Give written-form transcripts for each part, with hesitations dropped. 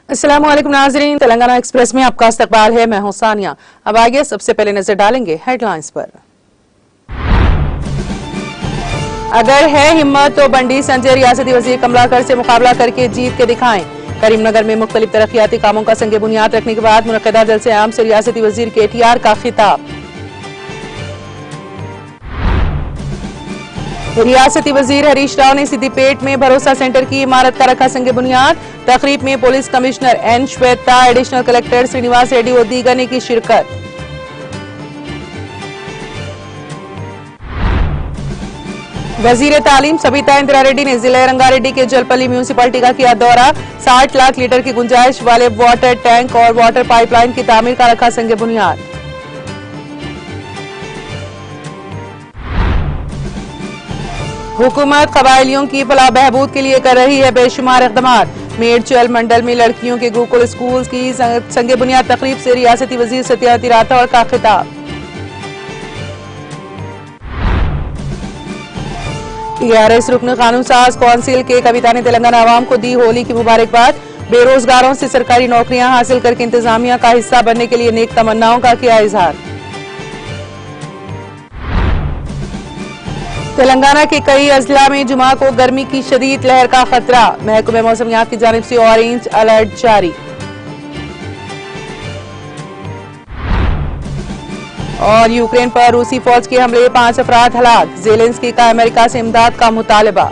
अस्सलाम वालेकुम नाज़रीन, तेलंगाना एक्सप्रेस में आपका इस्तकबाल है। मैं हूं सानिया। अब आगे सबसे पहले नजर डालेंगे हेडलाइंस पर। अगर है हिम्मत तो बंडी संजय रियासती वजीर कमलाकर से मुकाबला करके जीत के दिखाएं। करीमनगर में मुख्तलिफ तरक्याती कामों का संग बुनियाद रखने के बाद मुनक्किदा जलसे आम से रियासती वजीर KTR का खिताब। रियासती वजीर हरीश राव ने सिद्दीपेट में भरोसा सेंटर की इमारत का रखा संग बुनियाद। तकरीब में police commissioner N Shweta, additional collector Srinivas Reddy और दीगर ने की शिरकत। वजीर तालीम सबिता इंदिरा रेड्डी ने जिले रंगारेड्डी के जलपल्ली म्यूनिसिपलिटी का किया दौरा। 60 लाख लीटर की गुंजाइश वाले वाटर टैंक और वाटर पाइपलाइन की तामीर का रखा संग बुनियाद। हुकूमत कबायलियों की फलाह बहबूद के लिए कर रही है बेशुमार इक़दाम। मेडचल मंडल में लड़कियों के गुरुकुल स्कूल की संग बुनियाद तकरीब से रियासती वजीर सत्यावती राठौड़ का खिताब। TRS रुकन कानून साज कौंसिल के कविता ने तेलंगाना आवाम को दी होली की मुबारकबाद। बेरोजगारों से सरकारी नौकरियां हासिल करके इंतजामिया का हिस्सा बनने के लिए नेक तमन्नाओं का किया इजहार। तेलंगाना के कई अजला में जुमा को गर्मी की शदीद लहर का खतरा। महकमे मौसमियात की जानिब से ऑरेंज अलर्ट जारी। और यूक्रेन पर रूसी फौज के हमले 5 अफराद हलाक। ज़ेलेंस्की का अमेरिका से इमदाद का मुतालबा।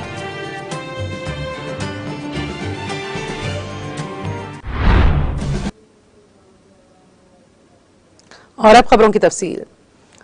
और अब खबरों की तफसील।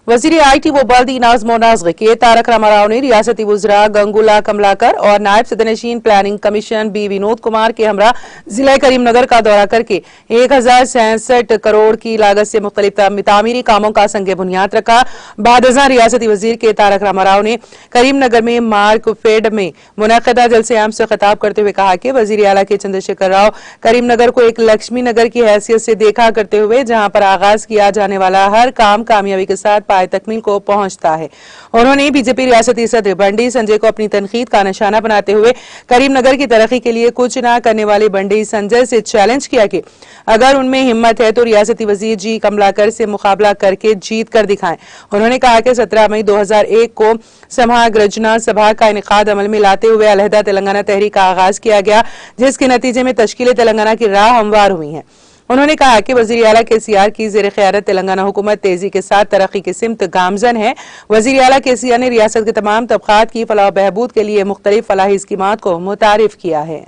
वजीर IT व बल्दी नाज़्म व नाज़्ग़ के तारक रामाराव ने रियासती वज़रा गंगूला कमलाकर और नायब सदरनशीन planning commission B Vinod Kumar के हमरा जिला करीमनगर का दौरा करके 1066 करोड़ की लागत से मुख्तलिफ तामीरी कामों का संग बुनियाद रखा। बादज़ां रियासती वजीर के तारक रामाराव ने करीमनगर में मार्क फेड में मुनक्किदा जलसे आम से खिताब करते हुए कहा कि वजीर आला के चंद्रशेखर राव करीमनगर को एक लक्ष्मी नगर की हैसियत से देखा करते हुए जहां पर आगाज किया जाने वाला हर काम कामयाबी के साथ तकमील को पहुंचता है। उन्होंने बीजेपी रियासती सदर बंडी संजय को अपनी तनकीद का निशाना बनाते हुए करीमनगर की तरक्की के लिए कुछ न करने वाले बंडी संजय से चैलेंज किया कि अगर उनमें हिम्मत है तो रियासती वजीर जी कमलाकर से मुकाबला करके जीत कर दिखाएं। उन्होंने कहा कि 17 मई 2001 को समागर्जना सभा का इनेकाद अमल में लाते हुए अलहदा तेलंगाना तहरीक का आगाज किया गया, जिसके नतीजे में तश्कील तेलंगाना की राह हमवार हुई है। उन्होंने कहा कि वजीर आला KCR की ज़ेर क़यादत तेलंगाना हुकूमत तेजी के साथ तरक्की की सिमत गामजन है। वजीर आला KCR ने रियासत के तमाम तबकात की फलाह बहबूद के लिए मुख्तलिफ फलाही स्कीमात को मुतारिफ किया है।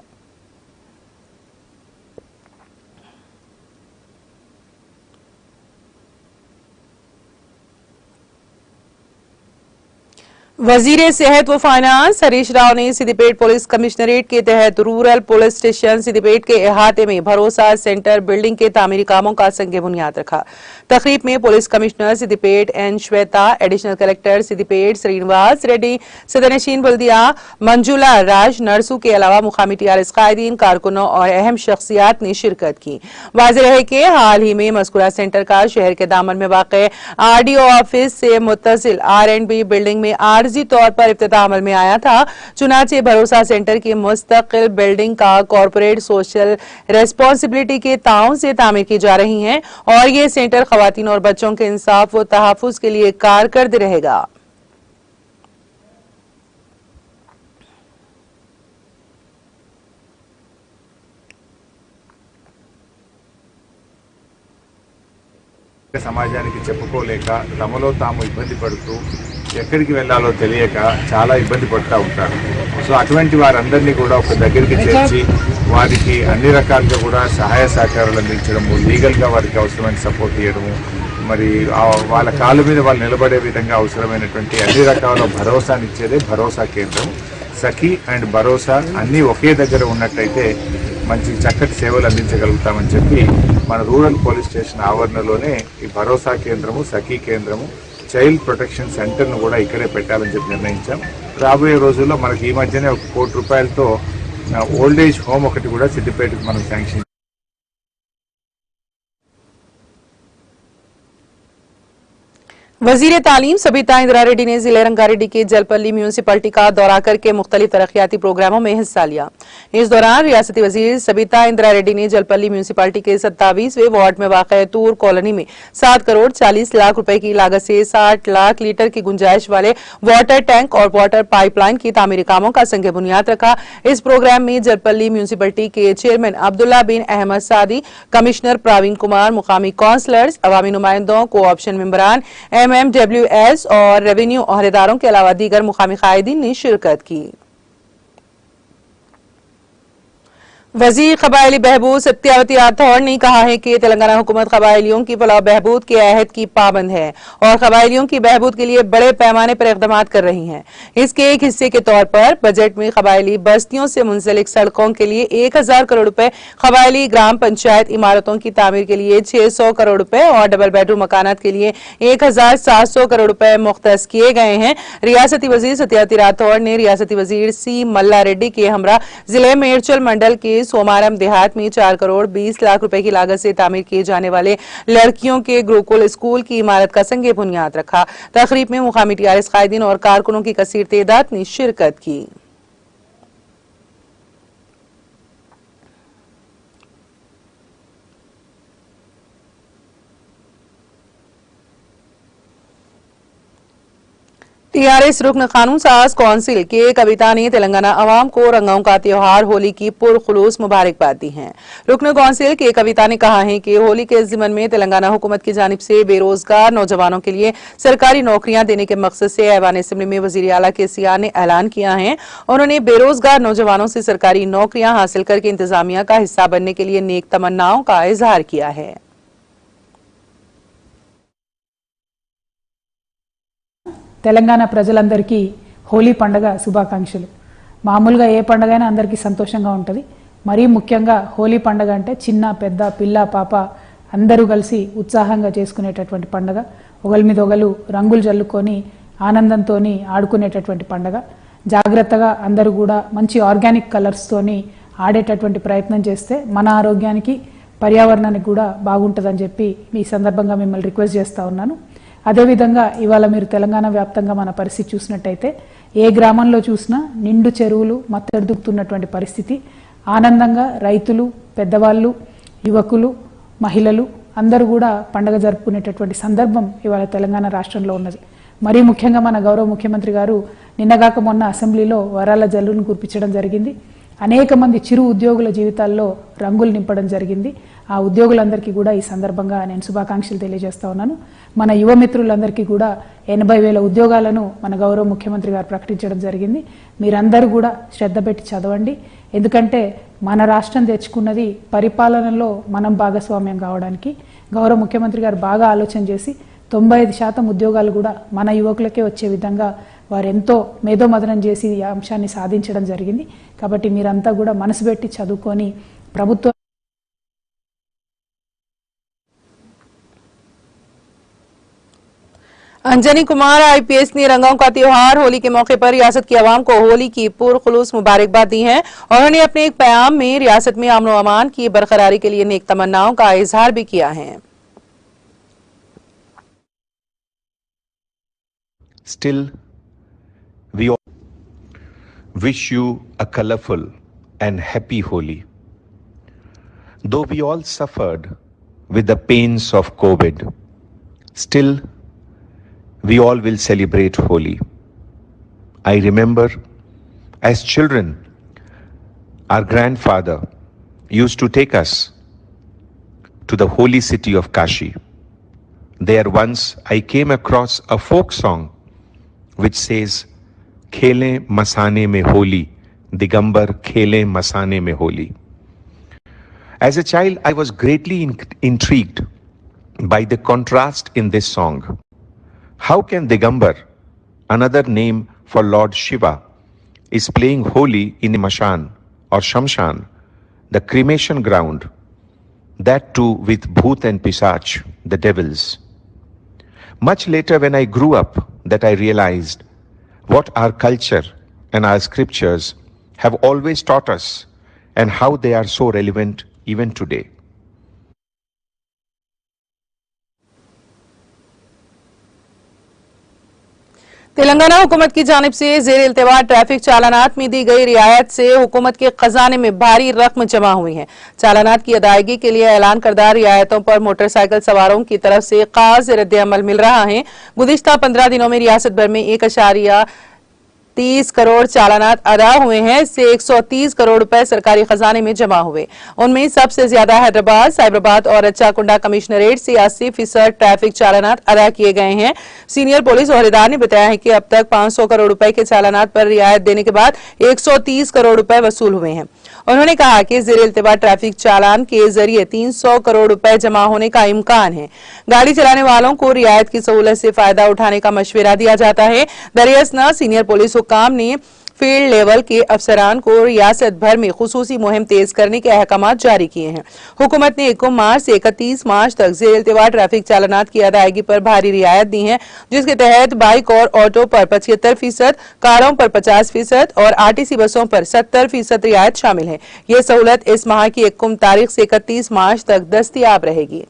वजीर सेहत व फाइनेंस हरीश राव ने सिद्दीपेट पुलिस कमिश्नरेट के तहत रूरल पुलिस स्टेशन सिद्दीपेट के अहाते में भरोसा सेंटर बिल्डिंग के तामीरी कामों का संग बुनियाद रखा। तकरीब में police commissioner Siddipet N Shweta, additional collector Siddipet Srinivas Reddy, सदरनशीन बल्दिया मंजुला राज नरसू के अलावा मुकामी TRS कायदीन, कारकुनों और अहम शख्सियात ने शिरकत की। वाज़ेह है कि हाल ही में मज़कूरा सेंटर का शहर के दामन में वाक़े RDO ऑफिस से मुत्तसिल R&B बिल्डिंग में आर्जी तौर पर इफ्तिताह अमल में आया था। चुनाचे भरोसा सेंटर की मुस्तकिल बिल्डिंग का कॉर्पोरेट सोशल रेस्पॉन्सिबिलिटी के ताउन से तामीर की जा रही है और ये सेंटर खवातीन और बच्चों के इंसाफ व तहफ़्फ़ुज़ के लिए कारकर्द रहेगा। సమాజానికి చెప్పుకోలేక తమలో తాము ఇబ్బంది పడుతూ ఎక్కడికి వెళ్ళాలో తెలియక చాలా ఇబ్బంది పడుతూ ఉంటారు. సో అటువంటి వారందరినీ కూడా ఒక దగ్గరికి చేర్చి వారికి అన్ని రకాలుగా కూడా సహాయ సహకారాలు అందించడము, లీగల్గా వారికి అవసరమైన సపోర్ట్ చేయడము, మరి వాళ్ళ కాళ్ళ మీద వాళ్ళు నిలబడే విధంగా అవసరమైనటువంటి అన్ని రకాల భరోసానిచ్చేదే భరోసా కేంద్రం. సఖీ అండ్ భరోసా అన్నీ ఒకే దగ్గర ఉన్నట్టయితే మంచి చక్కటి సేవలు అందించగలుగుతామని చెప్పి మన రూరల్ పోలీస్ స్టేషన్ ఆవరణలోనే ఈ భరోసా కేంద్రము, సఖీ కేంద్రము, చైల్డ్ ప్రొటెక్షన్ సెంటర్ను కూడా ఇక్కడే పెట్టాలని చెప్పి నిర్ణయించాం. రాబోయే రోజుల్లో మనకి ఈ మధ్యనే 1 కోటి రూపాయలతో ఓల్డ్ ఏజ్ హోమ్ ఒకటి కూడా సిద్దిపేటకు మనం శాంక్షన్. वजीर तालीम सबिता इंदिरा रेड्डी ने जिले रंगारेड्डी के जलपल्ली म्यूनिसिपलिटी का दौरा करके मुख्तलिफ तरक्याती प्रोग्रामों में हिस्सा लिया। इस दौरान रियासती वजीर सबिता इंदिरा रेड्डी ने जलपल्ली म्यूनिसिपलिटी के 27वें वार्ड में वाक़ तूर कॉलोनी में 7 करोड़ 40 लाख रुपए की लागत से 60 लाख लीटर की गुंजाइश वाले वाटर टैंक और वाटर पाइपलाइन की तामीरी कामों का संग बुनियाद रखा। इस प्रोग्राम में जलपल्ली म्यूनिसिपलिटी के चेयरमैन अब्दुल्ला बिन अहमद सादी, कमिश्नर प्रवीण कुमार, मुकामी काउंसलर्स, अवामी नुमाइंदों, को ऑप्शन मेंबरान, MMWS और रेवेन्यू अहदेदारों के अलावा दीगर मुकामी कायदीन ने शिरकत की। वजीर कबायली बहबूद सत्यावती राठौड़ ने कहा है कि तेलंगाना हुकूमत कबायलियों की फलाह बहबूद के अहद की पाबंद है और कबायलियों की बहबूद के लिए बड़े पैमाने पर इकदाम कर रही है। इसके एक हिस्से के तौर पर बजट में कबायली बस्तियों से मुंसलिक सड़कों के लिए 1000 करोड़ रुपए, कबायली ग्राम पंचायत इमारतों की तामीर के लिए 600 करोड़ रुपए और डबल बेडरूम मकानात के लिए 1700 करोड़ रुपए मुख्तस किए गए हैं। रियासती वजीर सत्यावती राठौड़ ने रियासती वजीर सी मल्ला रेड्डी के हमरा जिले मेरचल मंडल के सोमारम देहात में 4 करोड़ 20 लाख रुपए की लागत से तामीर किए जाने वाले लड़कियों के गुरुकुल स्कूल की इमारत का संग बुनियाद रखा। तकरीब में मुकामी TRS कायदीन और कारकुनों की कसीर तादाद ने शिरकत की। TRS रुकन कानून साज कौंसिल के कविता ने तेलंगाना अवाम को रंगों का त्योहार होली की पुरखुलूस मुबारकबाद दी है। रुकन कौंसिल के कविता ने कहा है कि होली के जिमन में तेलंगाना हुकूमत की जानिब से बेरोजगार नौजवानों के लिए सरकारी नौकरियां देने के मकसद से ऐवान असेंबली में वजीर आला KCR ने ऐलान किया है। उन्होंने बेरोजगार नौजवानों से सरकारी नौकरियां हासिल करके इंतजामिया का हिस्सा बनने के लिए नेक तमन्नाओं का इजहार किया है। తెలంగాణ ప్రజలందరికీ హోలీ పండుగ శుభాకాంక్షలు. మామూలుగా ఏ పండుగ అయినా అందరికీ సంతోషంగా ఉంటుంది. మరీ ముఖ్యంగా హోలీ పండుగ అంటే చిన్న పెద్ద పిల్ల పాప అందరూ కలిసి ఉత్సాహంగా చేసుకునేటటువంటి పండుగ. ఒకరి మీద ఒకరు రంగులు జల్లుకొని ఆనందంతో ఆడుకునేటటువంటి పండుగ. జాగ్రత్తగా అందరూ కూడా మంచి ఆర్గానిక్ కలర్స్ తోని ఆడేటటువంటి ప్రయత్నం చేస్తే మన ఆరోగ్యానికి పర్యావరణానికి కూడా బాగుంటుందని చెప్పి ఈ సందర్భంగా మిమ్మల్ని రిక్వెస్ట్ చేస్తా ఉన్నాను. అదేవిధంగా ఇవాళ మీరు తెలంగాణ వ్యాప్తంగా మన పరిస్థితి చూసినట్టయితే ఏ గ్రామంలో చూసినా నిండు చెరువులు మత్తెడుతున్నటువంటి పరిస్థితి. ఆనందంగా రైతులు, పెద్దవాళ్ళు, యువకులు, మహిళలు అందరూ కూడా పండుగ జరుపుకునేటటువంటి సందర్భం ఇవాళ తెలంగాణ రాష్ట్రంలో ఉన్నది. మరీ ముఖ్యంగా మన గౌరవ ముఖ్యమంత్రి గారు నిన్నగాక మొన్న అసెంబ్లీలో వరాల జల్లును కురిపించడం జరిగింది. అనేక మంది చిరు ఉద్యోగుల జీవితాల్లో రంగులు నింపడం జరిగింది. ఆ ఉద్యోగులందరికీ కూడా ఈ సందర్భంగా నేను శుభాకాంక్షలు తెలియజేస్తా ఉన్నాను. మన యువ మిత్రులందరికీ కూడా 80,000 ఉద్యోగాలను మన గౌరవ ముఖ్యమంత్రి గారు ప్రకటించడం జరిగింది. మీరందరూ కూడా శ్రద్ధ పెట్టి చదవండి. ఎందుకంటే మన రాష్ట్రం తెచ్చుకున్నది పరిపాలనలో మనం భాగస్వామ్యం కావడానికి. గౌరవ ముఖ్యమంత్రి గారు బాగా ఆలోచన చేసి 95% ఉద్యోగాలు కూడా మన యువకులకే వచ్చే విధంగా వారు ఎంతో మేధోమథనం చేసి ఈ అంశాన్ని సాధించడం జరిగింది. కాబట్టి మీరంతా కూడా మనసు పెట్టి చదువుకొని ప్రభుత్వం अंजनी कुमार IPS ने रंगों का त्योहार होली के मौके पर रियासत की आवाम को होली की पुरखुलूस मुबारकबाद दी है और उन्होंने अपने एक पैगाम में रियासत में अमन व अमान की बरकरारी के लिए नेक तमन्नाओं का इजहार भी किया है। Still, we all wish you a colorful and happy Holi. Though we all suffered with the pains of COVID, still we all will celebrate Holi. I remember as children, our grandfather used to take us to the holy city of Kashi. There once I came across a folk song which says, Khele masane mein holi, Digambar khele masane mein holi. As a child, I was greatly intrigued by the contrast in this song. How can Digambar, another name for Lord Shiva, is playing holy in Mashan or Shamshan, the cremation ground, that too with Bhoot and Pisach, the devils. Much later when I grew up, that I realized what our culture and our scriptures have always taught us and how they are so relevant even today. Telangana हुकूमत की जानिब से जेर इल्तिवा traffic चालानात में दी गई रियायत से हुकूमत के खजाने में भारी रकम जमा हुई है। चालानात की अदायगी के लिए ऐलान करदा रियायतों पर मोटरसाइकिल सवारों की तरफ से खास रद्द-ए-अमल मिल रहा है। गुज़िश्ता 15 दिनों में रियासत भर में 1.30 करोड़ चालानात अदा हुए हैं। इससे 130 करोड़ रुपए सरकारी खजाने में जमा हुए। उनमें सबसे ज्यादा हैदराबाद, साइबराबाद और रच्चाकुंडा कमिश्नरेट से 80% ट्रैफिक चालानात अदा किए गए हैं। सीनियर पुलिस ओहदेदार ने बताया है कि अब तक 500 करोड़ रुपए के चालानात पर रियायत देने के बाद 130 करोड़ रुपए वसूल हुए हैं। उन्होंने कहा कि जेर इल्तिवा ट्रैफिक चालान के जरिए 300 करोड़ रुपए जमा होने का इम्कान है। गाड़ी चलाने वालों को रियायत की सहूलत से फायदा उठाने का मशवरा दिया जाता है। दरियासना सीनियर पुलिस हुक्काम ने फील्ड लेवल के अफसरान को रियासत भर में खुसूसी मुहिम तेज करने के अहकाम जारी किए हैं। हुकूमत ने 1 मार्च से 31 मार्च तक जेर इल्तिवा ट्रैफिक चालानात की अदायगी पर भारी रियायत दी है, जिसके तहत बाइक और ऑटो पर 75%, कारों पर 50% और आरटीसी बसों पर 70% रियायत शामिल है। यह सहूलत इस माह की 1 तारीख से 31 मार्च तक दस्तयाब रहेगी।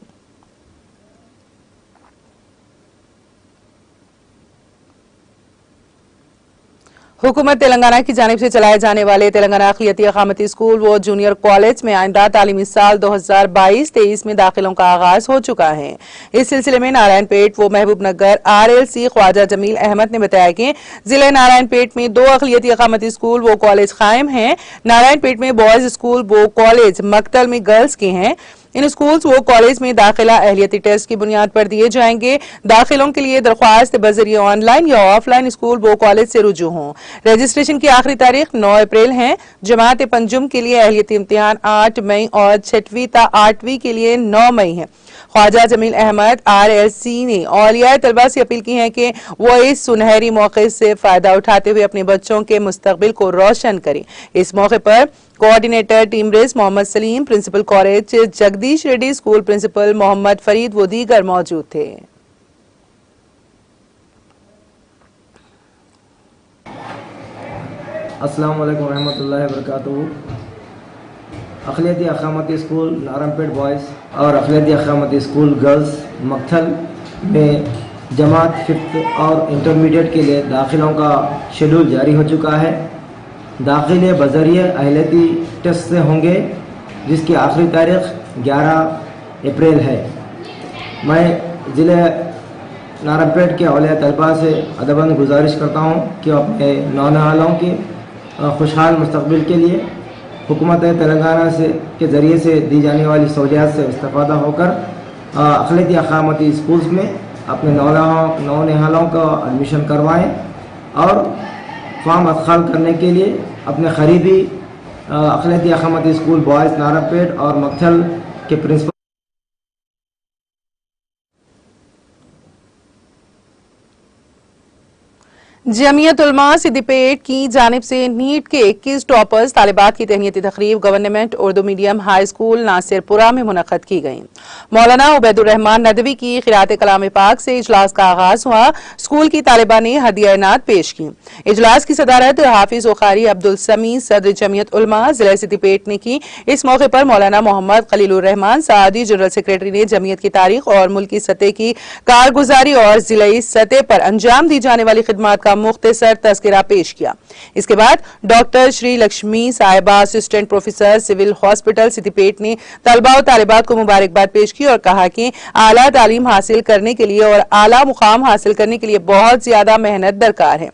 हुकूमत तेलंगाना की जानिब से चलाए जाने वाले तेलंगाना अक़लियती अक़ामती स्कूल व जूनियर कॉलेज में आइंदा तालीमी साल 2022-23 में दाखिलों का आगाज हो चुका है। इस सिलसिले में नारायणपेट व महबूब नगर RLC ख्वाजा जमील अहमद ने बताया कि जिले नारायणपेट में 2 अक़लियती अक़ामती स्कूल व कॉलेज कायम हैं। नारायणपेट में बॉयज स्कूल व कॉलेज, मकतल में गर्ल्स के हैं। इन स्कूल्स वो कॉलेज में दाखिला अहलियती टेस्ट की बुनियाद पर दिए जाएंगे। दाखिलों के लिए दरख्वास्त बजरिए ऑनलाइन या ऑफलाइन स्कूल वो कॉलेज से रुजू हों। रजिस्ट्रेशन की आखिरी तारीख 9 अप्रैल है। जमात पंजुम के लिए अहलियती इम्तिहान 8 मई और 6वीं ता 8वीं के लिए 9 मई है। ख्वाजा जमील अहमद RLC ने औलिया तलबा से अपील की है कि वो इस सुनहरी मौके से फायदा उठाते हुए अपने बच्चों के मुस्तकबिल को रोशन करें। इस मौके पर coordinator TMREIS Mohammed Salim, principal college Jagdish Reddy school principal Mohammed Farid व दीगर मौजूद थे। अस्सलाम वालेकुम रहमतुल्लाहि व बरकातुहू। अक़लियती अक़ामती स्कूल नारायणपेट बॉयज़ और अक़लियती अक़ामती स्कूल गर्ल्स मकथल में जमात 5th और इंटरमीडिएट के लिए दाखिलों का शेड्यूल जारी हो चुका है। दाखिले बज़रिए अहलियती टेस्ट से होंगे, जिसकी आखिरी तारीख 11 अप्रैल है। मैं ज़िले नारायणपेट के औलिया तलबा से अदबन गुजारिश करता हूँ कि अपने नौजवानों की खुशहाल मुस्तकबिल के लिए हुकूमत तेलंगाना से के ज़रिए से दी जाने वाली सहूलियात से इस्तेफ़ादा होकर अक़लियती अक़ामती स्कूल्स में अपने नौनिहालों का एडमिशन करवाएं और फॉर्म अदखाल करने के लिए अपने करीबी अक़लियती अक़ामती स्कूल बॉयज़ नारायणपेट और मकथल के प्रिंसिपल जमीयत उलमा सिद्दीपेट की जानिब से नीट के 21 टॉपर्स तालिबात की तहनीती तकरीब government Urdu medium high school Nasirpura में मुनक़द की गई। मौलाना उबैदुर्रहमान नदवी की क़िरात कलाम पाक से इजलास का आगाज हुआ। स्कूल की तालिबा ने हदिया इनात पेश की। इजलास की सदारत हाफिज वकारी अब्दुल समी सदर जमीयत उलमा जिला सिद्दीपेट ने की। इस मौके पर मौलाना मोहम्मद खलीलुर रहमान सादी जनरल सेक्रेटरी ने जमीयत की तारीख और मुल्की सतह की कारगुजारी और जिलाई सतह पर अंजाम दी जाने वाली खिदमात का मुख्तसर तज़किरा पेश किया। इसके बाद डॉक्टर श्री लक्ष्मी साहिबा assistant professor civil hospital Siddipet ने तलबा और तालिबात को मुबारकबाद पेश की और कहा कि आला तालीम हासिल करने के लिए और आला मुकाम हासिल करने के लिए बहुत ज्यादा मेहनत दरकार है।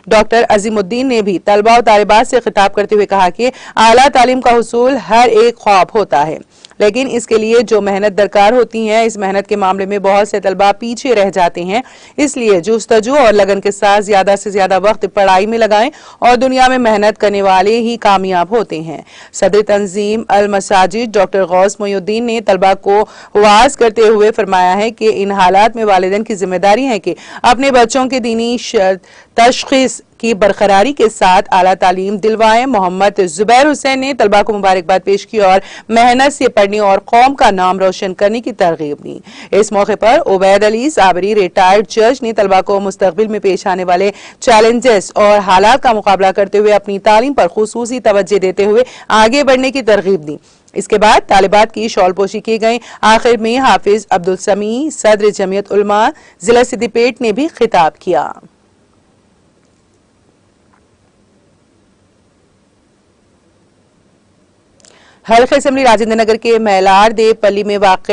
डॉक्टर अजीमुद्दीन ने भी तलबा और तालिबात से खिताब करते हुए कहा कि आला तालीम का हुसूल हर एक ख्वाब होता है, लेकिन इसके लिए जो मेहनत दरकार होती है, इस मेहनत के मामले में बहुत से तलबा पीछे रह जाते हैं। इसलिए जुस्तजू और लगन के साथ ज्यादा से ज्यादा वक्त पढ़ाई में लगाएं और दुनिया में मेहनत करने वाले ही कामयाब होते हैं। सदर तंजीम अल मसाजिद डॉक्टर गौस मोयुद्दीन ने तलबा को वाज करते हुए फरमाया है कि इन हालात में वालिदैन की जिम्मेदारी है कि अपने बच्चों के दीनी तशखीस की बरकरारी के साथ आला तालीम दिलवाएं। मोहम्मद जुबैर हुसैन ने तलबा को मुबारकबाद पेश की और मेहनत से पढ़ने और कौम का नाम रोशन करने की तरगीब दी। इस मौके पर उबैद अली साबरी रिटायर्ड जज ने तलबा को मुस्तकबिल में पेश आने वाले चैलेंजेस और हालात का मुकाबला करते हुए अपनी तालीम पर खुसूसी तवज्जो देते हुए आगे बढ़ने की तरगीब दी। इसके बाद तालिबात की शॉलपोशी की गई। आखिर में हाफिज अब्दुल समी सदर जमीयत उलमा जिला सिद्दीपेट ने भी खिताब किया। हल्का असेंबली राजेंद्र नगर के मैलार दे पल्ली में वाक़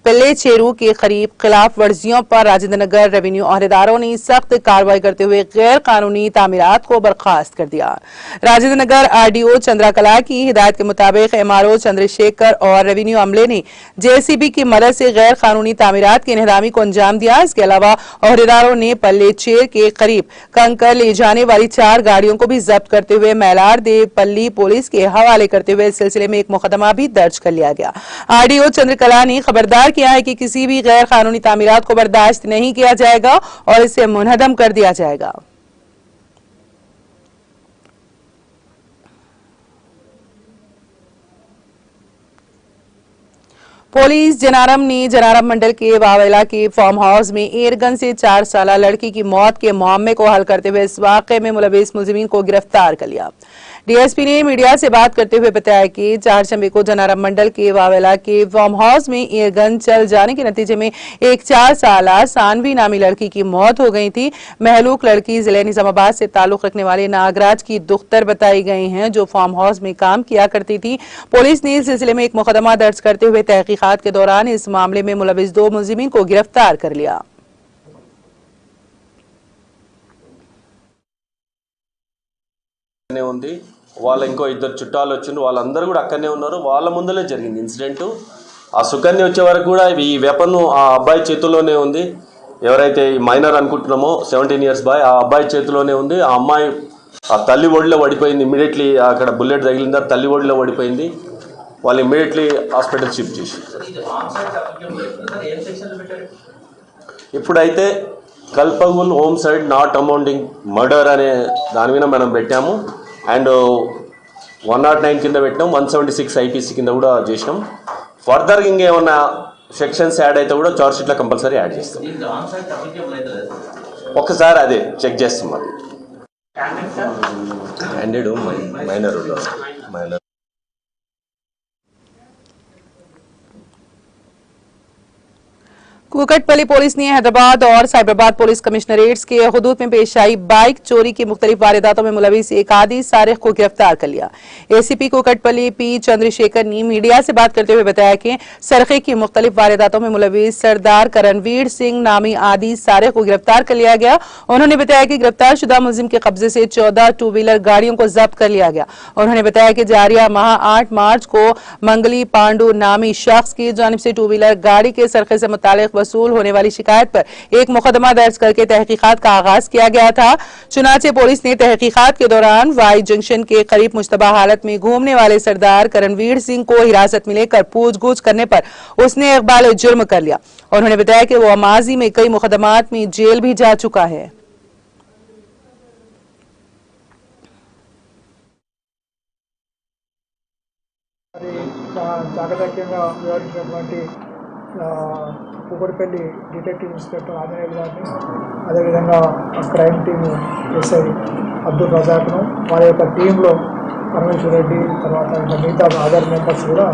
पिल्ले चेरू के करीब खिलाफ वर्जियों पर राजेंद्र नगर रेवेन्यू अहदेदारों ने सख्त कार्रवाई करते हुए गैर कानूनी तामीरात को बर्खास्त कर दिया। राजेंद्र नगर आरडीओ चंद्रकला की हिदायत के मुताबिक एमआरओ चंद्रशेखर और रेवेन्यू अमले ने जेसीबी की मदद से गैर कानूनी तामीरात की इन्हदामी को अंजाम दिया। इसके अलावा अहदेदारों ने पल्ले चेर के करीब कंकर ले जाने वाली 4 गाड़ियों को भी जब्त करते हुए मैलार दे पल्ली पुलिस के हवाले करते हुए इस सिलसिले में एक मुकदमा भी दर्ज कर लिया गया। आरडीओ चंद्रकला ने खबरदार किया है कि किसी भी गैर कानूनी तामीरात को बर्दाश्त नहीं किया जाएगा और इसे मुनहदम कर दिया जाएगा। पुलिस जनारम ने जनारम मंडल के वावेला के फार्म हाउस में एयरगन से 4 साला लड़की की मौत के मामले को हल करते हुए इस वाक़े में मुलविस मुलजिमीन को गिरफ्तार कर लिया। डीएसपी ने मीडिया से बात करते हुए बताया कि 4 चंबे को जनारम मंडल के वावेला के फार्म हाउस में एयरगन चल जाने के नतीजे में एक 4 साला सानवी नामी लड़की की मौत हो गई थी। महलूक लड़की जिले निजामाबाद से ताल्लुक रखने वाले नागराज की दुख्तर बताई गई हैं जो फार्म हाउस में काम किया करती थी। पुलिस ने इस सिलसिले में एक मुकदमा दर्ज करते हुए तहकीकात के दौरान इस मामले में मुलविस 2 मुलजिमीन को गिरफ्तार कर लिया। వాళ్ళ ఇంకో 2 చుట్టాలు వచ్చిండ్రు, వాళ్ళందరూ కూడా అక్కడనే ఉన్నారు. వాళ్ళ ముందలే జరిగింది ఇన్సిడెంట్. ఆ సుకన్య వచ్చే వరకు కూడా ఈ వెపన్ ఆ అబ్బాయి చేతిలోనే ఉంది. ఎవరైతే ఈ మైనర్ అనుకుంటున్నామో 17 ఇయర్స్ బాయ్, ఆ అబ్బాయి చేతిలోనే ఉంది. ఆ అమ్మాయి ఆ తల్లి ఒడిలో పడిపోయింది. ఇమీడియట్లీ అక్కడ బుల్లెట్ తగిలిందా తల్లి ఒడిలో పడిపోయింది. వాళ్ళు ఇమీడియట్లీ హాస్పిటల్ షిఫ్ట్ చేసి ఇప్పుడైతే culpable home side not amounting murder అనే దాని మీద మనం పెట్టాము. అండ్ 109 కింద పెట్టినాం, 176 ఐపీసీ కింద కూడా చేసినాం. ఫర్దర్ ఇంకేమన్నా సెక్షన్స్ యాడ్ అయితే కూడా చార్జ్ షీట్లో కంపల్సరీ యాడ్ చేస్తాం. ఒక్కసారి అదే చెక్ చేస్తాం. అది హ్యాండెడ్ మైనర్ कुकटपल्ली पुलिस ने हैदराबाद और साइबराबाद पुलिस कमिश्नरेट्स के हुदूद में पेश आई बाइक चोरी की मुख्तलिफ वारदातों में मुलविस एक आदि सारिक को गिरफ्तार कर लिया। एसीपी कुकटपल्ली पी चंद्रशेखर ने मीडिया से बात करते हुए बताया कि सरखे की मुख्तलिफ वारदातों में मुलविस सरदार करणवीर सिंह नामी आदि सारिक को गिरफ्तार कर लिया गया। उन्होंने बताया कि गिरफ्तार शुदा मुलजिम के कब्जे से 14 टू व्हीलर गाड़ियों को जब्त कर लिया गया। उन्होंने बताया कि जारिया माह 8 मार्च को मंगली पांडु नामी शख्स की जानिब से टू व्हीलर गाड़ी के सरखे से मुतालिक वसूल होने वाली शिकायत पर एक मुकदमा दर्ज करके तहकीकात का आगाज किया गया था। चुनाचे पुलिस ने तहकीकात के दौरान वाई जंक्शन के करीब मुश्तबा हालत में घूमने वाले सरदार करणवीर सिंह को हिरासत में लेकर पूछगछ करने पर उसने इकबाल जुर्म कर लिया। उन्होंने बताया कि वो माजी में कई मुकदमात में जेल भी जा चुका है। కుకట్పల్లి డిటెక్టివ్ ఇన్స్పెక్టర్ ఆంజనేయులు గారిని, అదేవిధంగా క్రైమ్ టీమ్ ఎస్ఐ అబ్దుల్ రజాక్ను, వారి యొక్క టీంలో పరమేశ్వర్ రెడ్డి, తర్వాత ఇంకా మిగతా అదర్ మెంబర్స్ కూడా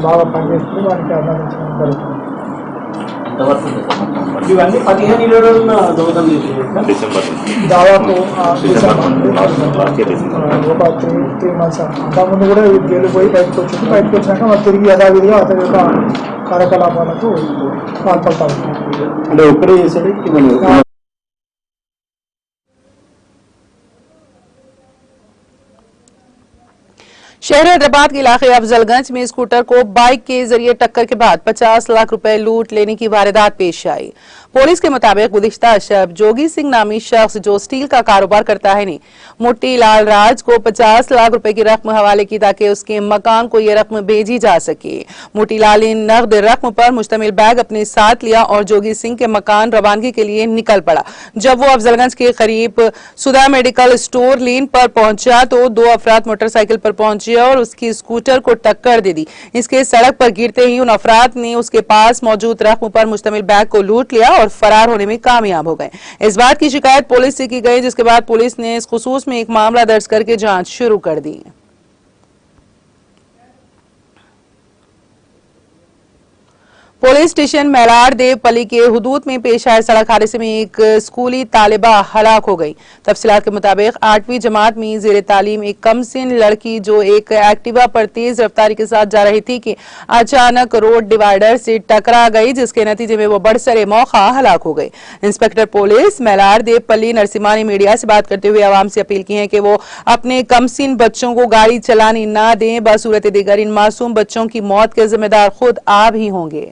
బాగా పనిచేస్తుంది. వారికి అభినందించడం జరుగుతుంది. ఇవన్నీ 15 రోజుల దోహదం దాదాపు ఒక 3 months అంతకుముందు కూడా జైలు పోయి బయటకు వచ్చింది. బయటకు వచ్చినాక వాళ్ళు తిరిగి యథావిధిగా అతని యొక్క కార్యకలాపాలకు పాల్పడతా ఉంటారు. అంటే ఒక్కడే చేశాడు. शहर हैदराबाद के इलाके अफजलगंज में स्कूटर को बाइक के जरिए टक्कर के बाद 50 लाख रुपए लूट लेने की वारदात पेश आई। पुलिस के मुताबिक गुज़िश्ता शब जोगी सिंह नामी शख्स जो स्टील का कारोबार करता है ने मुट्टी लाल राज को 50 लाख रुपए की रकम हवाले की ताकि उसके मकान को यह रकम भेजी जा सके। मुट्टी लाल ने नकद रकम पर मुश्तमिल बैग अपने साथ लिया और जोगी सिंह के मकान रवानगी के लिए निकल पड़ा। जब वो अफजलगंज के करीब सुधा मेडिकल स्टोर लेन पर पहुंचा तो 2 अफराद मोटरसाइकिल पर पहुंचे और उसकी स्कूटर को टक्कर दे दी। इसके सड़क पर गिरते ही उन अफराद ने उसके पास मौजूद रकम पर मुश्तमिल बैग को लूट लिया और फरार होने में कामयाब हो गए। इस बात की शिकायत पुलिस से की गई, जिसके बाद पुलिस ने इस खुसूस में एक मामला दर्ज करके जांच शुरू कर दी। पुलिस स्टेशन मेलार देवपल्ली के हुदूद में पेश आए सड़क हादसे में एक स्कूली तालिबा हलाक हो गई। तफसीलात के मुताबिक 8वीं जमात में जेर तालीम एक कमसिन लड़की जो एक एक्टिवा पर तेज रफ्तारी के साथ जा रही थी कि अचानक रोड डिवाइडर से टकरा गई, जिसके नतीजे में वो बड़सरे मौका हलाक हो गई। Inspector police malar Devapalli Narasimha ने मीडिया से बात करते हुए आवाम से अपील की है कि वो अपने कमसिन बच्चों को गाड़ी चलाने न दें। बसूरत दीगर इन मासूम बच्चों की मौत के जिम्मेदार खुद आप ही होंगे।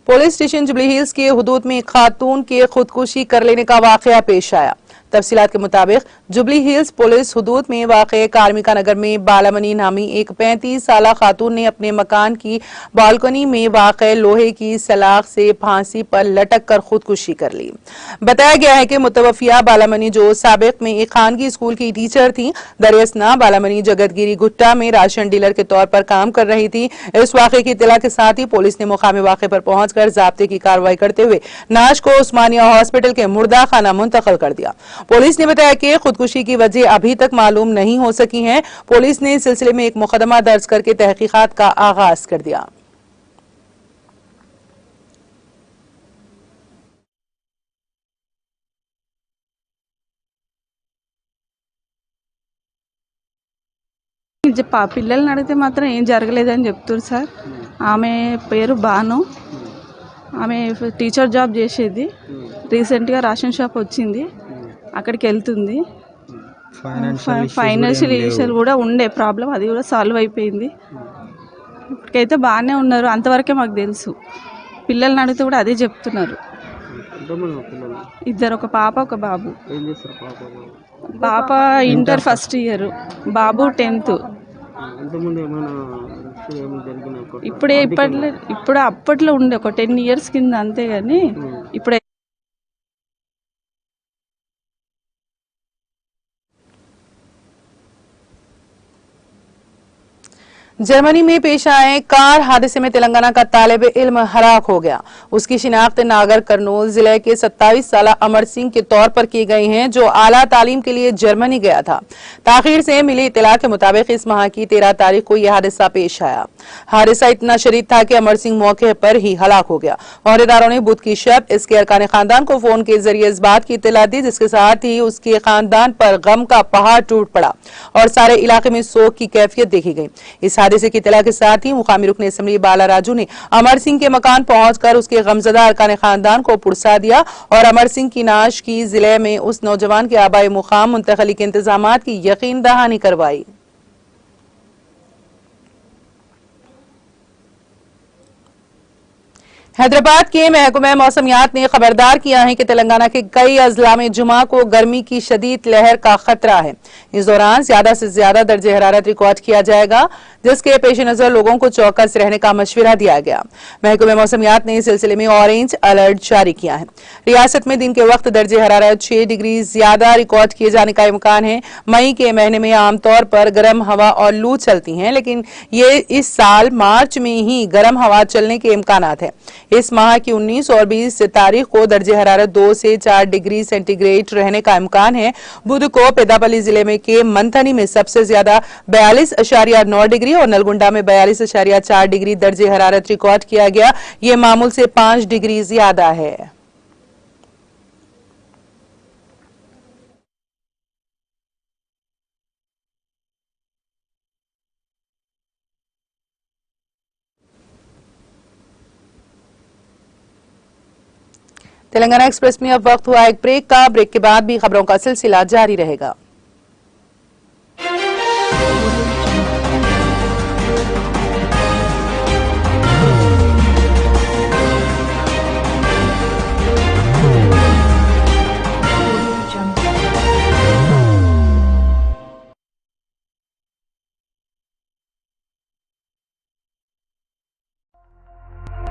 पुलिस स्टेशन जुबली हिल्स के हुदूद में एक खातून के खुदकुशी कर लेने का वाकया पेश आया। तफसीलात के मुताबिक जुबली हिल्स पुलिस हुदूद में वाक़े कार्मिका नगर में बालामनी नामी एक 35 साला खातून ने अपने मकान की बालकनी में वाक़े लोहे की सलाख से फांसी पर लटक कर खुदकुशी कर ली। बताया गया है कि मुतवफिया बालामनी जो साबिक में एक खानगी स्कूल की टीचर थी, दरियासना बालामनी जगतगिरी गुट्टा में राशन डीलर के तौर पर काम कर रही थी। इस वाक़े की इत्तला के साथ ही पुलिस ने मुकामी वाक़े पर पहुंचकर ज़ाब्ते की कार्रवाई करते हुए नाश को उस्मानिया हॉस्पिटल के मुर्दा खाना मुंतकिल कर दिया। पुलिस ने बताया कि खुदकुशी की वजह अभी तक मालूम नहीं हो सकी है। पुलिस ने इस सिलसिले में एक मुकदमा दर्ज करके तहकीकात का आगाज कर दिया। పిల్లల్ని అడిగితే మాత్రం ఏం జరగలేదని చెప్తారు సార్. ఆమె పేరు బాను, ఆమె టీచర్ జాబ్ చేసేది. రీసెంట్గా రేషన్ షాప్ వచ్చింది, అక్కడికి వెళ్తుంది. ఫైనాన్షియల్ ఇష్యూలు కూడా ఉండే ప్రాబ్లం, అది కూడా సాల్వ్ అయిపోయింది. ఇప్పటికైతే బాగానే ఉన్నారు, అంతవరకే మాకు తెలుసు. పిల్లల్ని అడిగితే కూడా అదే చెప్తున్నారు. ఇద్దరు, ఒక పాప ఒక బాబు. పాప ఇంటర్ ఫస్ట్ ఇయర్, బాబు 10th. ఇప్పుడు అప్పట్లో ఉండే ఒక 10 years కింద అంతే, కానీ ఇప్పుడే जर्मनी में पेश आए कार हादसे में तेलंगाना का तालिब इल्म हलाक हो गया। उसकी शिनाख्त नागर कर्नूल जिले के 27 साला अमर सिंह के तौर पर की गई है, जो आला तालीम के लिए जर्मनी गया था। ताखीर से मिली इत्तला के मुताबिक इस माह की 13 तारीख को यह हादसा पेश आया। हादसा इतना शदीद था कि अमर सिंह मौके पर ही हलाक हो गया। औहदेदारों ने बुध की शब इसके अरकान खानदान को फोन के जरिए इस बात की इत्तला दी, जिसके साथ ही उसके खानदान पर गम का पहाड़ टूट पड़ा और सारे इलाके में सोग की कैफियत देखी गई। इस हादसे की इत्तला के साथ ही मुकामी रुकन असम्बली बाला राजू ने अमर सिंह के मकान पहुंचकर उसके गमजदा अरकान खानदान को पुरसा दिया और अमर सिंह की नाश की जिले में उस नौजवान के आबाई मुकाम मुंतकली के इंतजामात की यकीन दहानी करवाई। हैदराबाद के महकमा मौसमियात ने खबरदार किया है कि तेलंगाना के कई अजला में जुमा को गर्मी की शदीद लहर का खतरा है। इस दौरान ज्यादा से ज्यादा दर्जे हरारत रिकॉर्ड किया जाएगा, जिसके पेश नजर लोगों को चौकस रहने का मशवरा दिया गया। महकमा मौसमियात ने इस सिलसिले में ऑरेंज अलर्ट जारी किया है। रियासत में दिन के वक्त दर्जे हरारत 6 डिग्री ज्यादा रिकॉर्ड किए जाने का इम्कान है। मई के महीने में आमतौर पर गर्म हवा और लू चलती हैं, लेकिन ये इस साल मार्च में ही गर्म हवा चलने के इम्कानात है। इस माह की 19 और 20 तारीख को दर्जे हरारत 2 से 4 डिग्री सेंटीग्रेड रहने का इम्कान है। बुध को पेदापल्ली जिले में के मंथनी में सबसे ज्यादा 42.9 डिग्री और नलगुंडा में 42.4 डिग्री दर्जे हरारत रिकॉर्ड किया गया। ये मामूल से 5 डिग्री ज्यादा है। तेलंगाना एक्सप्रेस में अब वक्त हुआ एक ब्रेक का। ब्रेक के बाद भी खबरों का सिलसिला जारी रहेगा।